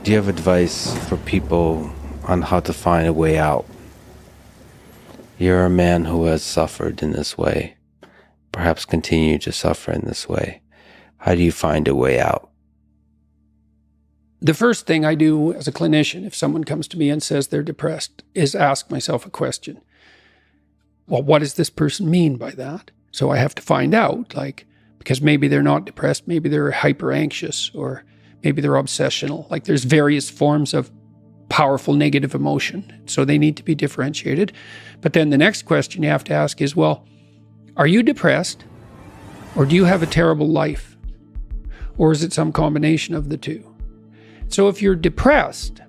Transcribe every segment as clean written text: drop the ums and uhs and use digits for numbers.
Do you have advice for people on how to find a way out? You're a man who has suffered in this way, perhaps continue to suffer in this way. How do you find a way out? The first thing I do as a clinician, if someone comes to me and says they're depressed, is ask myself a question. Well, what does this person mean by that? So I have to find out, because maybe they're not depressed, maybe they're hyper anxious, or maybe they're obsessional. There's various forms of powerful negative emotion. So they need to be differentiated. But then the next question you have to ask is, well, are you depressed? Or do you have a terrible life? Or is it some combination of the two? So if you're depressed,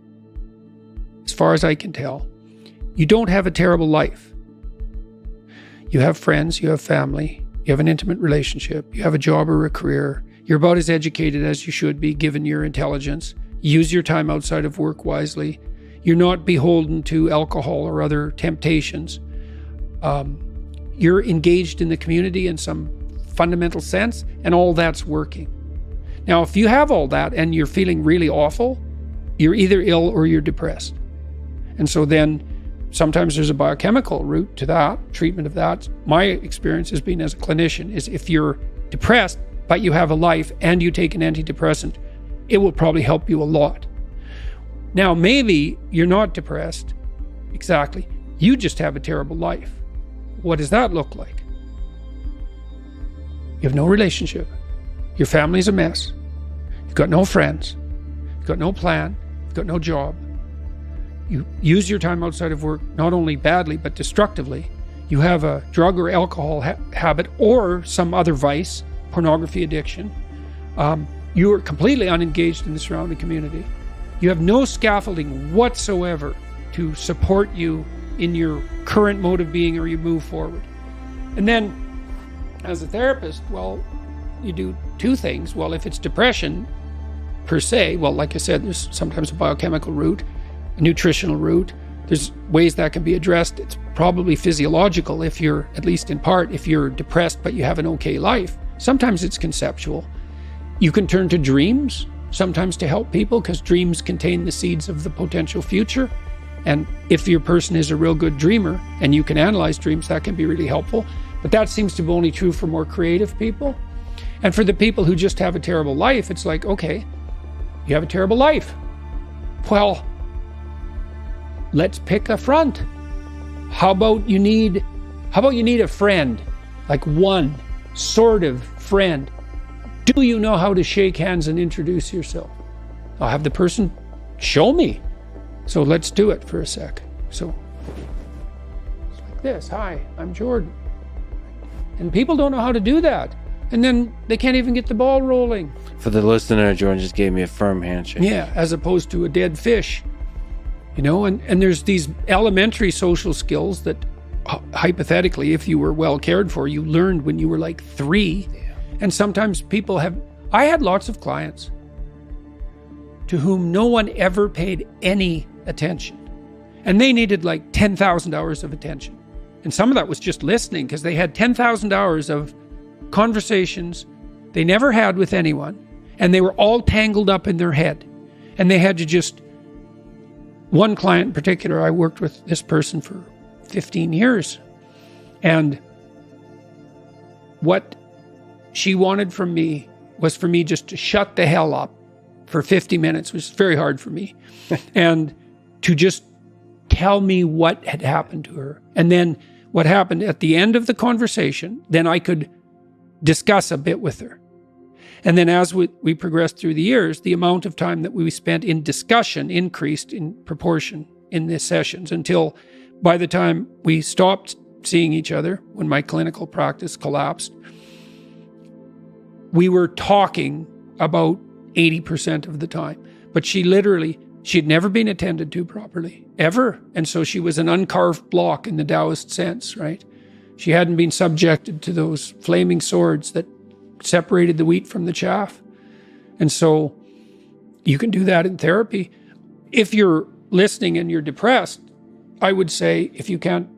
as far as I can tell, you don't have a terrible life. You have friends, you have family, you have an intimate relationship, you have a job or a career. You're about as educated as you should be given your intelligence. Use your time outside of work wisely. You're not beholden to alcohol or other temptations. You're engaged in the community in some fundamental sense, and all that's working. Now, if you have all that and you're feeling really awful, you're either ill or you're depressed. And so then sometimes there's a biochemical route to that, treatment of that. My experience has been as a clinician is if you're depressed, but you have a life and you take an antidepressant, it will probably help you a lot. Now, maybe you're not depressed, exactly. You just have a terrible life. What does that look like? You have no relationship. Your family's a mess. You've got no friends. You've got no plan. You've got no job. You use your time outside of work not only badly, but destructively. You have a drug or alcohol habit or some other vice, pornography addiction. You are completely unengaged in the surrounding community. You have no scaffolding whatsoever to support you in your current mode of being or you move forward. And then, as a therapist, well, you do two things. Well, if it's depression per se, well, like I said, there's sometimes a biochemical route, a nutritional route. There's ways that can be addressed. It's probably physiological if you're, at least in part, if you're depressed but you have an okay life. Sometimes it's conceptual. You can turn to dreams, sometimes to help people, because dreams contain the seeds of the potential future. And if your person is a real good dreamer and you can analyze dreams, that can be really helpful. But that seems to be only true for more creative people. And for the people who just have a terrible life, it's like, okay, you have a terrible life. Well, let's pick a front. How about you need a friend, like one sort of friend. Do you know how to shake hands and introduce yourself? I'll have the person show me. So let's do it for a sec. So it's like this. Hi, I'm Jordan. And people don't know how to do that. And then they can't even get the ball rolling. For the listener, Jordan just gave me a firm handshake. Yeah, as opposed to a dead fish. And there's these elementary social skills that hypothetically, if you were well cared for, you learned when you were like 3. Yeah. And sometimes I had lots of clients to whom no one ever paid any attention. And they needed like 10,000 hours of attention. And some of that was just listening, because they had 10,000 hours of conversations they never had with anyone, and they were all tangled up in their head. And they had to just, one client in particular, I worked with this person for 15 years. And what she wanted from me was for me just to shut the hell up for 50 minutes, which was very hard for me, and to just tell me what had happened to her. And then what happened at the end of the conversation, then I could discuss a bit with her. And then as we progressed through the years, the amount of time that we spent in discussion increased in proportion in the sessions, until by the time we stopped seeing each other, when my clinical practice collapsed, we were talking about 80% of the time. But she'd never been attended to properly, ever. And so she was an uncarved block in the Taoist sense, right? She hadn't been subjected to those flaming swords that separated the wheat from the chaff. And so you can do that in therapy. If you're listening and you're depressed, I would say, if you can't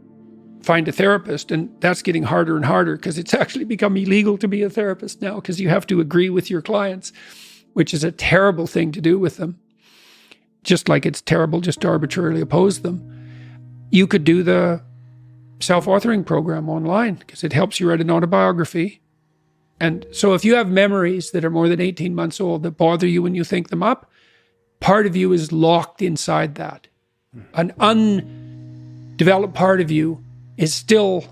find a therapist, and that's getting harder and harder, because it's actually become illegal to be a therapist now, because you have to agree with your clients, which is a terrible thing to do with them. just like it's terrible just to arbitrarily oppose them, you could do the self-authoring program online because it helps you write an autobiography. And so if you have memories that are more than 18 months old that bother you when you think them up, part of you is locked inside that. An undeveloped part of you is still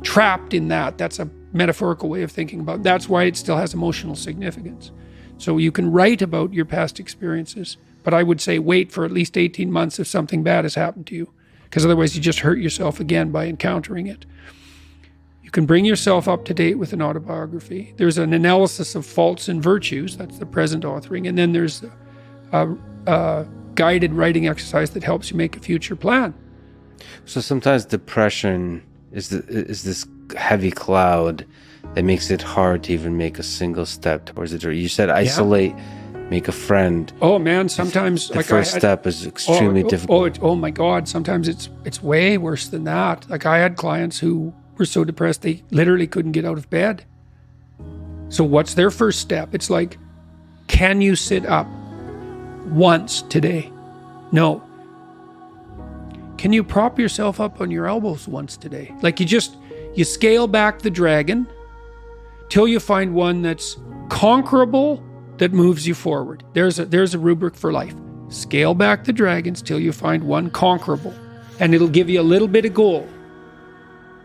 trapped in that. That's a metaphorical way of thinking about it. That's why it still has emotional significance. So you can write about your past experiences, but I would say wait for at least 18 months if something bad has happened to you, because otherwise you just hurt yourself again by encountering it. You can bring yourself up to date with an autobiography. There's an analysis of faults and virtues. That's the present authoring. And then there's a guided writing exercise that helps you make a future plan. So sometimes depression is this heavy cloud that makes it hard to even make a single step towards it. Or you said isolate, make a friend. Oh man, sometimes the first step is extremely difficult. Oh my God, sometimes it's way worse than that. Like I had clients who were so depressed they literally couldn't get out of bed. So what's their first step? It's like, can you sit up once today? No. Can you prop yourself up on your elbows once today? Like you scale back the dragon till you find one that's conquerable, that moves you forward. There's a rubric for life. Scale back the dragons till you find one conquerable, and it'll give you a little bit of goal,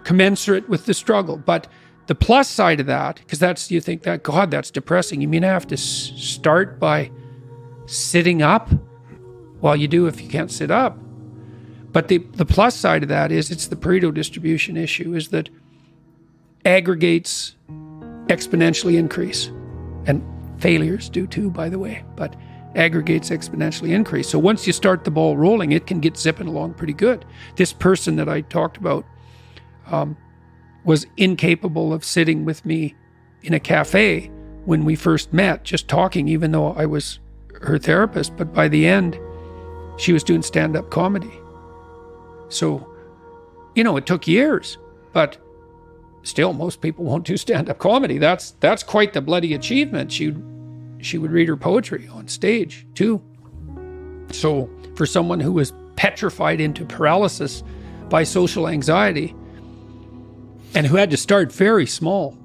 commensurate with the struggle. But the plus side of that, because you think that, God, that's depressing. You mean I have to start by sitting up? Well, you do if you can't sit up. But the plus side of that is it's the Pareto distribution issue, is that aggregates exponentially increase. And failures do too, by the way, but aggregates exponentially increase. So once you start the ball rolling, it can get zipping along pretty good. This person that I talked about was incapable of sitting with me in a cafe when we first met, just talking, even though I was her therapist. But by the end, she was doing stand-up comedy. So, it took years, but still, most people won't do stand-up comedy. That's quite the bloody achievement. She would read her poetry on stage too. So for someone who was petrified into paralysis by social anxiety and who had to start very small,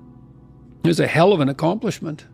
it was a hell of an accomplishment.